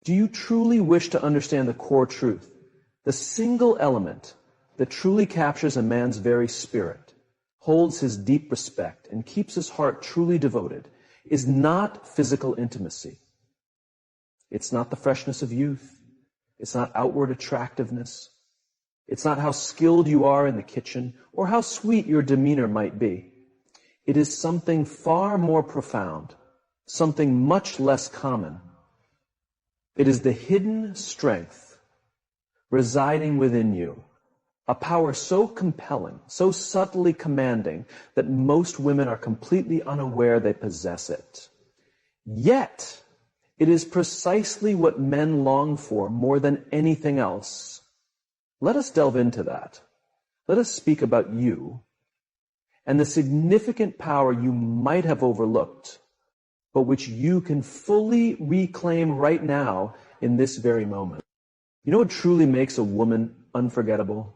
Do you truly wish to understand the core truth? The single element that truly captures a man's very spirit, holds his deep respect, and keeps his heart truly devoted is not physical intimacy. It's not the freshness of youth. It's not outward attractiveness. It's not how skilled you are in the kitchen or how sweet your demeanor might be. It is something far more profound, something much less common. It is the hidden strength residing within you, a power so compelling, so subtly commanding, that most women are completely unaware they possess it. Yet, it is precisely what men long for more than anything else. Let us delve into that. Let us speak about you and the significant power you might have overlooked, but which you can fully reclaim right now in this very moment. You know what truly makes a woman unforgettable?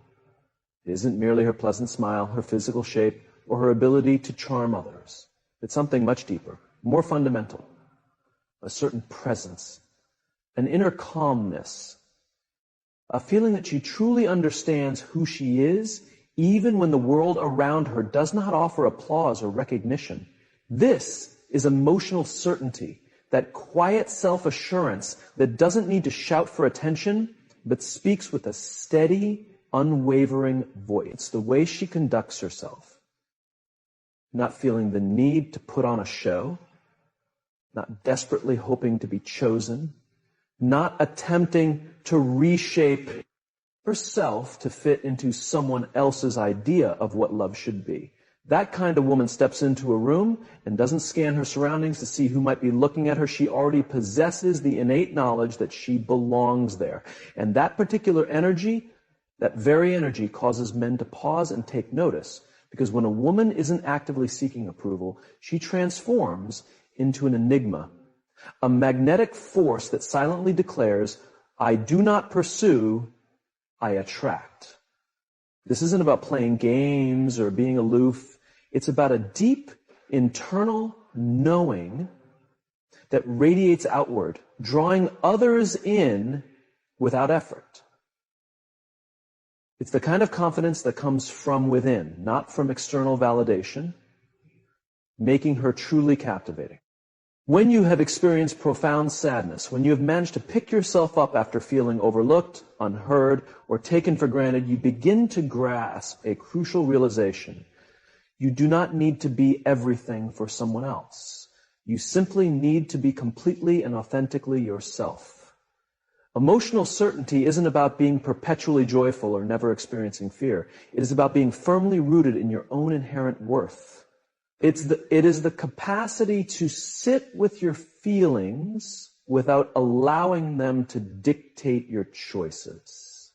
It isn't merely her pleasant smile, her physical shape, or her ability to charm others. It's something much deeper, more fundamental. A certain presence, an inner calmness, a feeling that she truly understands who she is, even when the world around her does not offer applause or recognition. This is emotional certainty, that quiet self-assurance that doesn't need to shout for attention, but speaks with a steady, unwavering voice. It's the way she conducts herself, not feeling the need to put on a show, not desperately hoping to be chosen, not attempting to reshape herself to fit into someone else's idea of what love should be. That kind of woman steps into a room and doesn't scan her surroundings to see who might be looking at her. She already possesses the innate knowledge that she belongs there. And that particular energy, that very energy, causes men to pause and take notice. Because when a woman isn't actively seeking approval, she transforms into an enigma, a magnetic force that silently declares, I do not pursue, I attract. This isn't about playing games or being aloof. It's about a deep internal knowing that radiates outward, drawing others in without effort. It's the kind of confidence that comes from within, not from external validation, making her truly captivating. When you have experienced profound sadness, when you have managed to pick yourself up after feeling overlooked, unheard, or taken for granted, you begin to grasp a crucial realization. You do not need to be everything for someone else. You simply need to be completely and authentically yourself. Emotional certainty isn't about being perpetually joyful or never experiencing fear. It is about being firmly rooted in your own inherent worth. It is the capacity to sit with your feelings without allowing them to dictate your choices.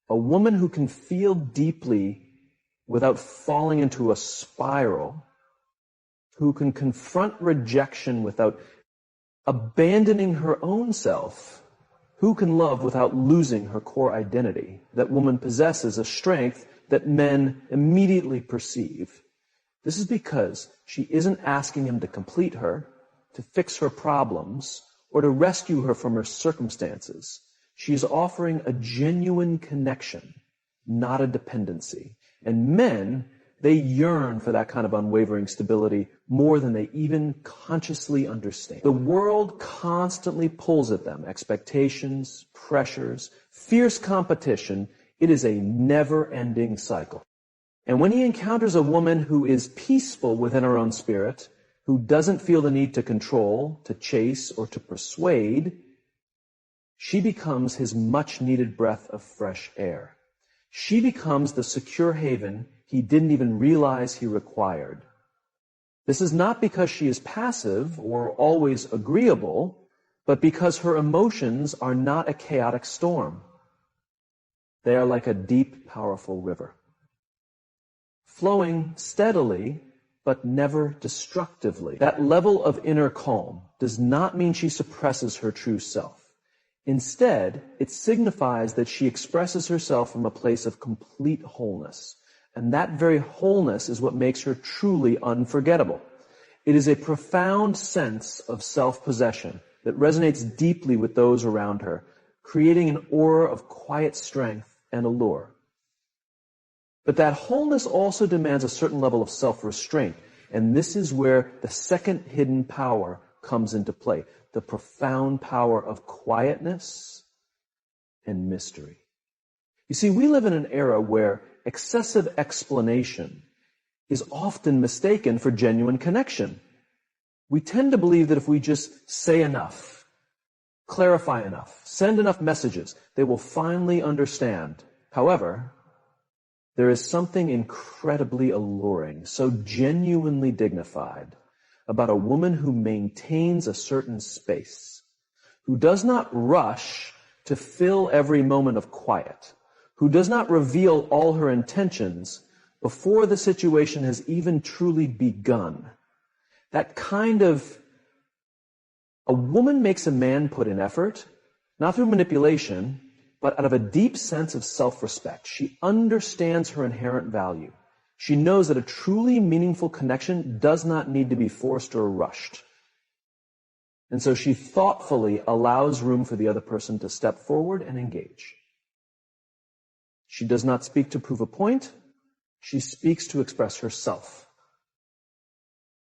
A woman who can feel deeply without falling into a spiral, who can confront rejection without abandoning her own self, who can love without losing her core identity. That woman possesses a strength that men immediately perceive. This is because she isn't asking him to complete her, to fix her problems, or to rescue her from her circumstances. She is offering a genuine connection, not a dependency. And men, they yearn for that kind of unwavering stability more than they even consciously understand. The world constantly pulls at them. Expectations, pressures, fierce competition. It is a never-ending cycle. And when he encounters a woman who is peaceful within her own spirit, who doesn't feel the need to control, to chase, or to persuade, she becomes his much-needed breath of fresh air. She becomes the secure haven he didn't even realize he required. This is not because she is passive or always agreeable, but because her emotions are not a chaotic storm. They are like a deep, powerful river, flowing steadily, but never destructively. That level of inner calm does not mean she suppresses her true self. Instead, it signifies that she expresses herself from a place of complete wholeness. And that very wholeness is what makes her truly unforgettable. It is a profound sense of self-possession, that resonates deeply with those around her, creating an aura of quiet strength and allure. But that wholeness also demands a certain level of self-restraint, and this is where the second hidden power comes into play, the profound power of quietness and mystery. You see, we live in an era where excessive explanation is often mistaken for genuine connection. We tend to believe that if we just say enough, clarify enough, send enough messages, they will finally understand. However, there is something incredibly alluring, so genuinely dignified, about a woman who maintains a certain space, who does not rush to fill every moment of quiet, who does not reveal all her intentions before the situation has even truly begun. That kind of, a woman makes a man put in effort, not through manipulation, but out of a deep sense of self-respect. She understands her inherent value. She knows that a truly meaningful connection does not need to be forced or rushed. And so she thoughtfully allows room for the other person to step forward and engage. She does not speak to prove a point. She speaks to express herself.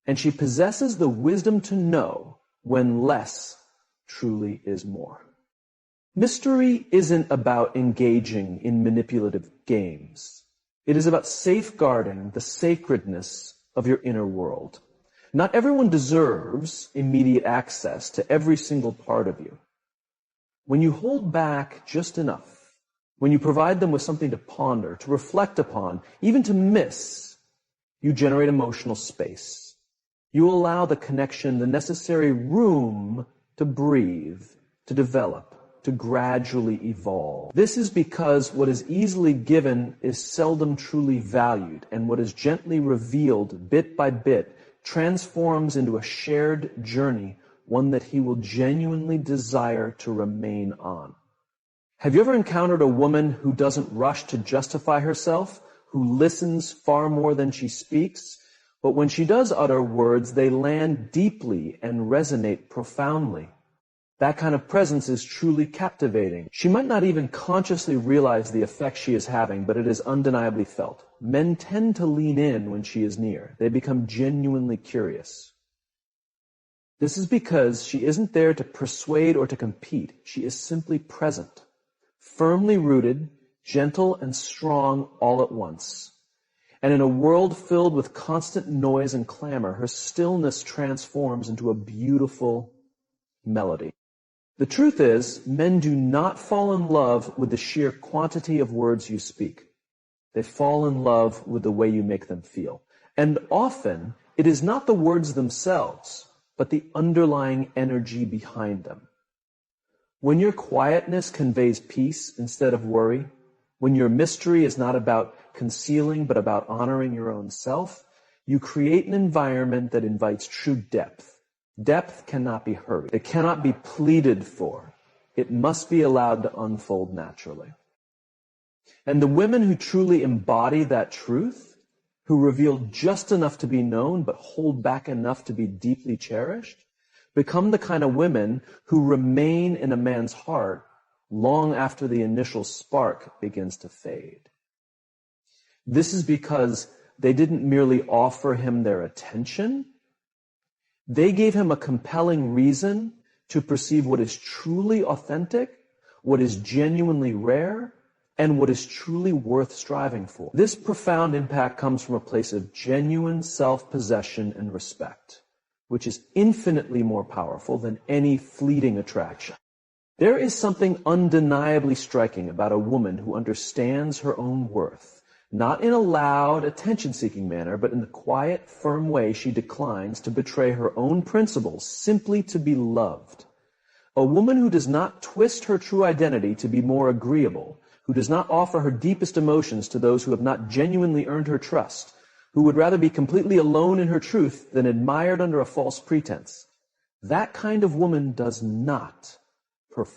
And she possesses the wisdom to know when less truly is more. Mystery isn't about engaging in manipulative games. It is about safeguarding the sacredness of your inner world. Not everyone deserves immediate access to every single part of you. When you hold back just enough, when you provide them with something to ponder, to reflect upon, even to miss, you generate emotional space. You allow the connection the necessary room to breathe, to develop, to gradually evolve. This is because what is easily given is seldom truly valued, and what is gently revealed bit by bit transforms into a shared journey, one that he will genuinely desire to remain on. Have you ever encountered a woman who doesn't rush to justify herself, who listens far more than she speaks, but when she does utter words, they land deeply and resonate profoundly? That kind of presence is truly captivating. She might not even consciously realize the effect she is having, but it is undeniably felt. Men tend to lean in when she is near. They become genuinely curious. This is because she isn't there to persuade or to compete. She is simply present, firmly rooted, gentle and strong all at once. And in a world filled with constant noise and clamor, her stillness transforms into a beautiful melody. The truth is, men do not fall in love with the sheer quantity of words you speak. They fall in love with the way you make them feel. And often, it is not the words themselves, but the underlying energy behind them. When your quietness conveys peace instead of worry, when your mystery is not about concealing but about honoring your own self, you create an environment that invites true depth. Depth cannot be hurried. It cannot be pleaded for. It must be allowed to unfold naturally. And the women who truly embody that truth, who reveal just enough to be known but hold back enough to be deeply cherished, become the kind of women who remain in a man's heart long after the initial spark begins to fade. This is because they didn't merely offer him their attention. They gave him a compelling reason to perceive what is truly authentic, what is genuinely rare, and what is truly worth striving for. This profound impact comes from a place of genuine self-possession and respect, which is infinitely more powerful than any fleeting attraction. There is something undeniably striking about a woman who understands her own worth, not in a loud, attention-seeking manner, but in the quiet, firm way she declines to betray her own principles simply to be loved. A woman who does not twist her true identity to be more agreeable, who does not offer her deepest emotions to those who have not genuinely earned her trust, who would rather be completely alone in her truth than admired under a false pretense. That kind of woman does not.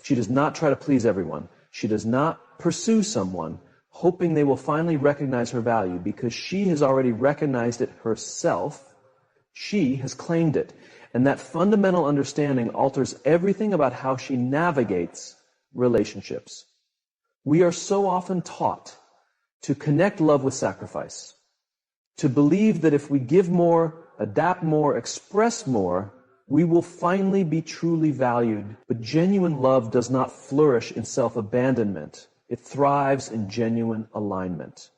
She does not try to please everyone. She does not pursue someone hoping they will finally recognize her value, because she has already recognized it herself. She has claimed it. And that fundamental understanding alters everything about how she navigates relationships. We are so often taught to connect love with sacrifice, to believe that if we give more, adapt more, express more, we will finally be truly valued. But genuine love does not flourish in self-abandonment. It thrives in genuine alignment.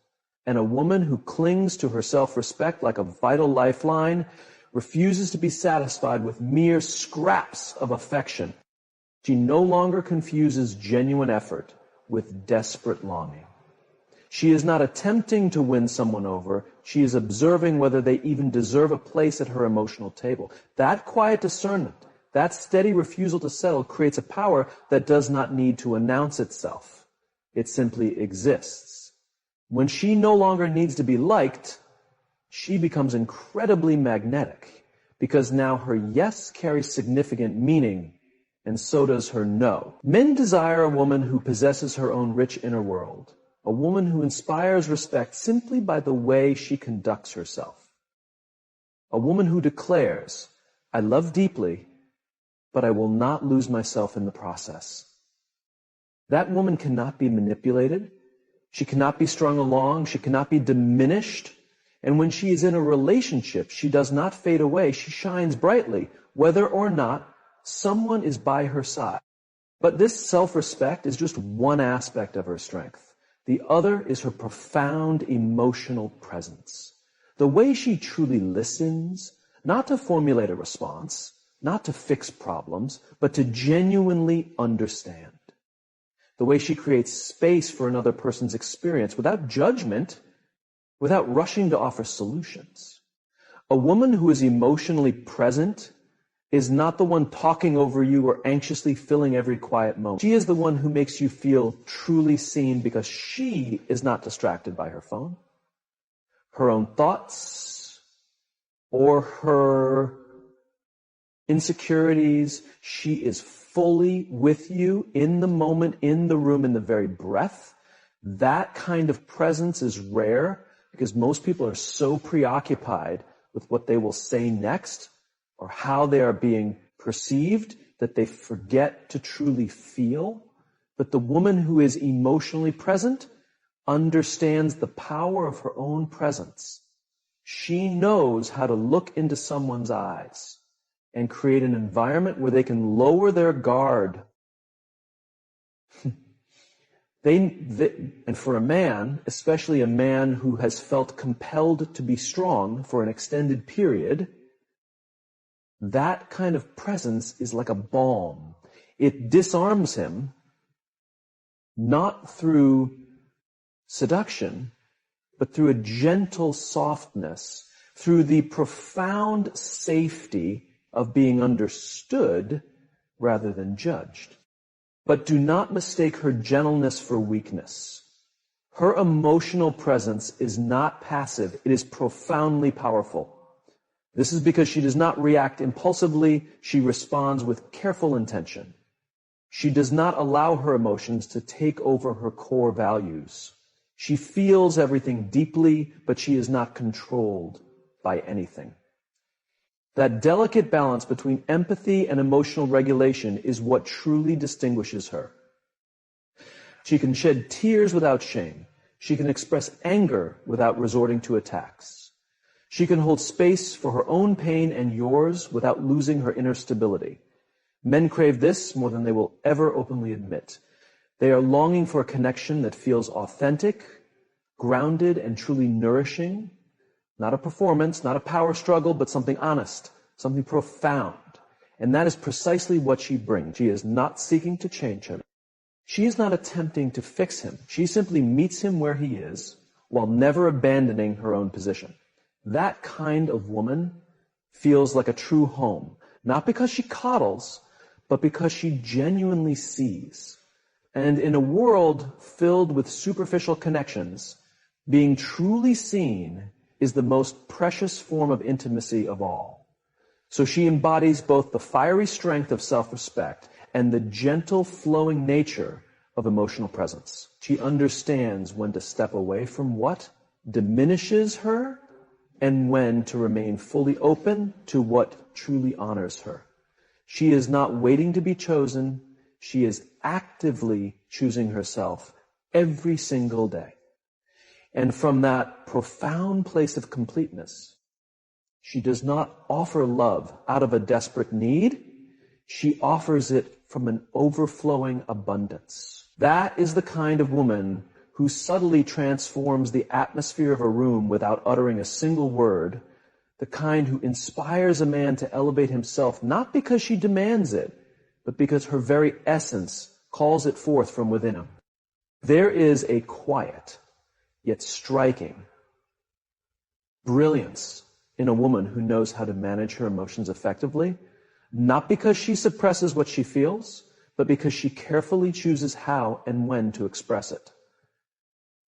And a woman who clings to her self-respect like a vital lifeline refuses to be satisfied with mere scraps of affection. She no longer confuses genuine effort with desperate longing. She is not attempting to win someone over. She is observing whether they even deserve a place at her emotional table. That quiet discernment, that steady refusal to settle creates a power that does not need to announce itself. It simply exists. When she no longer needs to be liked, she becomes incredibly magnetic because now her yes carries significant meaning, and so does her no. Men desire a woman who possesses her own rich inner world, a woman who inspires respect simply by the way she conducts herself. A woman who declares, I love deeply, but I will not lose myself in the process. That woman cannot be manipulated. She cannot be strung along. She cannot be diminished. And when she is in a relationship, she does not fade away. She shines brightly, whether or not someone is by her side. But this self-respect is just one aspect of her strength. The other is her profound emotional presence. The way she truly listens, not to formulate a response, not to fix problems, but to genuinely understand. The way she creates space for another person's experience without judgment, without rushing to offer solutions. A woman who is emotionally present is not the one talking over you or anxiously filling every quiet moment. She is the one who makes you feel truly seen because she is not distracted by her phone, her own thoughts, or her insecurities. She is fully with you in the moment, in the room, in the very breath. That kind of presence is rare because most people are so preoccupied with what they will say next or how they are being perceived that they forget to truly feel. But the woman who is emotionally present understands the power of her own presence. She knows how to look into someone's eyes and create an environment where they can lower their guard. And for a man, especially a man who has felt compelled to be strong for an extended period, that kind of presence is like a balm. It disarms him, not through seduction, but through a gentle softness, through the profound safety of being understood rather than judged. But do not mistake her gentleness for weakness. Her emotional presence is not passive. It is profoundly powerful. This is because she does not react impulsively. She responds with careful intention. She does not allow her emotions to take over her core values. She feels everything deeply, but she is not controlled by anything. That delicate balance between empathy and emotional regulation is what truly distinguishes her. She can shed tears without shame. She can express anger without resorting to attacks. She can hold space for her own pain and yours without losing her inner stability. Men crave this more than they will ever openly admit. They are longing for a connection that feels authentic, grounded, and truly nourishing. Not a performance, not a power struggle, but something honest, something profound. And that is precisely what she brings. She is not seeking to change him. She is not attempting to fix him. She simply meets him where he is while never abandoning her own position. That kind of woman feels like a true home, not because she coddles, but because she genuinely sees. And in a world filled with superficial connections, being truly seen is the most precious form of intimacy of all. So she embodies both the fiery strength of self-respect and the gentle flowing nature of emotional presence. She understands when to step away from what diminishes her and when to remain fully open to what truly honors her. She is not waiting to be chosen. She is actively choosing herself every single day. And from that profound place of completeness, she does not offer love out of a desperate need. She offers it from an overflowing abundance. That is the kind of woman who subtly transforms the atmosphere of a room without uttering a single word, the kind who inspires a man to elevate himself not because she demands it, but because her very essence calls it forth from within him. There is a quiet, yet striking brilliance in a woman who knows how to manage her emotions effectively, not because she suppresses what she feels, but because she carefully chooses how and when to express it.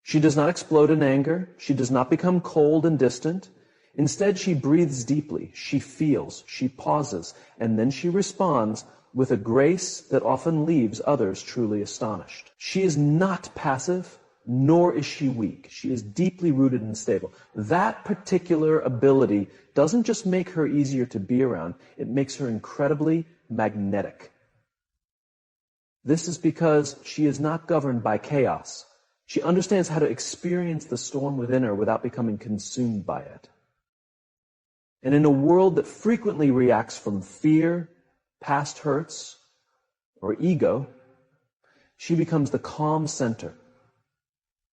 She does not explode in anger. She does not become cold and distant. Instead, she breathes deeply. She feels. She pauses. And then she responds with a grace that often leaves others truly astonished. She is not passive, nor is she weak. She is deeply rooted and stable. That particular ability doesn't just make her easier to be around. It makes her incredibly magnetic. This is because she is not governed by chaos. She understands how to experience the storm within her without becoming consumed by it. And in a world that frequently reacts from fear, past hurts, or ego, she becomes the calm center,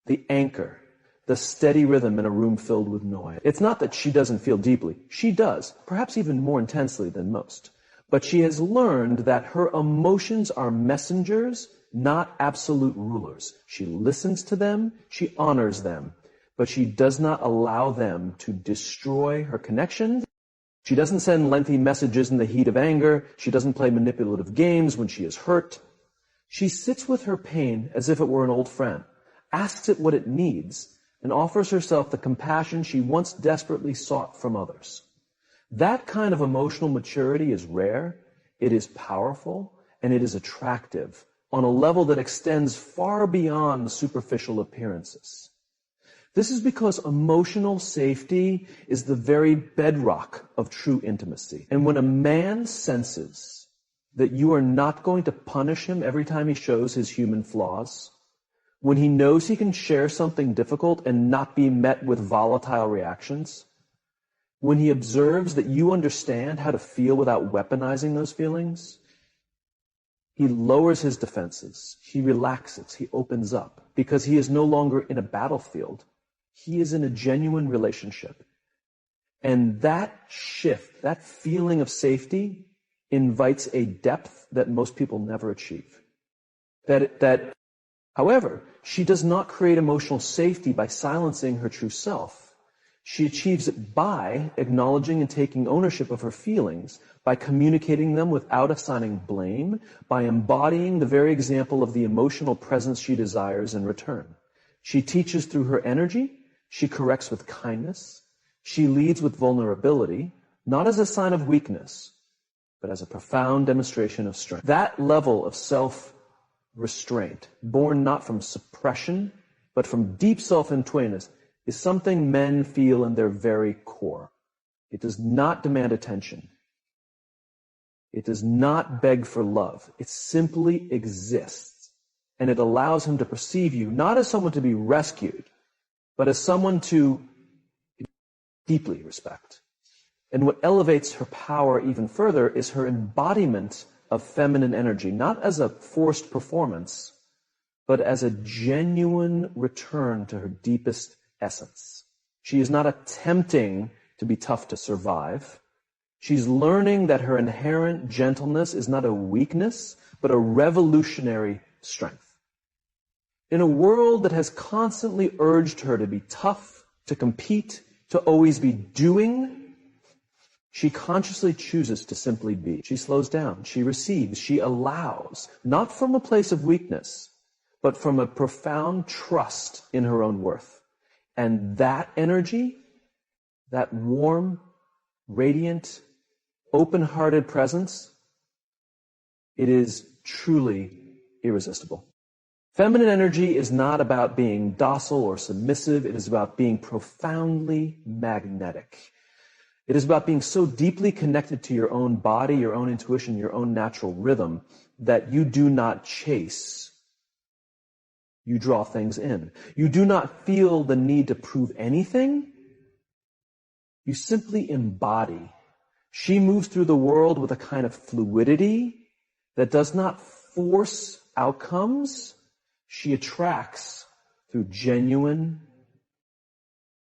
the anchor, the steady rhythm in a room filled with noise. It's not that she doesn't feel deeply. She does, perhaps even more intensely than most. But she has learned that her emotions are messengers, not absolute rulers. She listens to them, she honors them, but she does not allow them to destroy her connections. She doesn't send lengthy messages in the heat of anger. She doesn't play manipulative games when she is hurt. She sits with her pain as if it were an old friend, asks it what it needs, and offers herself the compassion she once desperately sought from others. That kind of emotional maturity is rare, it is powerful, and it is attractive on a level that extends far beyond superficial appearances. This is because emotional safety is the very bedrock of true intimacy. And when a man senses that you are not going to punish him every time he shows his human flaws, when he knows he can share something difficult and not be met with volatile reactions, when he observes that you understand how to feel without weaponizing those feelings, he lowers his defenses, he relaxes, he opens up, because he is no longer in a battlefield. He is in a genuine relationship. And that shift, that feeling of safety, invites a depth that most people never achieve. However, she does not create emotional safety by silencing her true self. She achieves it by acknowledging and taking ownership of her feelings, by communicating them without assigning blame, by embodying the very example of the emotional presence she desires in return. She teaches through her energy. She corrects with kindness. She leads with vulnerability, not as a sign of weakness, but as a profound demonstration of strength. That level of self-restraint, born not from suppression, but from deep self-awareness, is something men feel in their very core. It does not demand attention. It does not beg for love. It simply exists. And it allows him to perceive you not as someone to be rescued, but as someone to deeply respect. And what elevates her power even further is her embodiment of feminine energy, not as a forced performance, but as a genuine return to her deepest essence. She is not attempting to be tough to survive. She's learning that her inherent gentleness is not a weakness, but a revolutionary strength. In a world that has constantly urged her to be tough, to compete, to always be doing, she consciously chooses to simply be. She slows down, she receives, she allows, not from a place of weakness, but from a profound trust in her own worth. And that energy, that warm, radiant, open-hearted presence, it is truly irresistible. Feminine energy is not about being docile or submissive. It is about being profoundly magnetic. It is about being so deeply connected to your own body, your own intuition, your own natural rhythm that you do not chase. You draw things in. You do not feel the need to prove anything. You simply embody. She moves through the world with a kind of fluidity that does not force outcomes. She attracts through genuine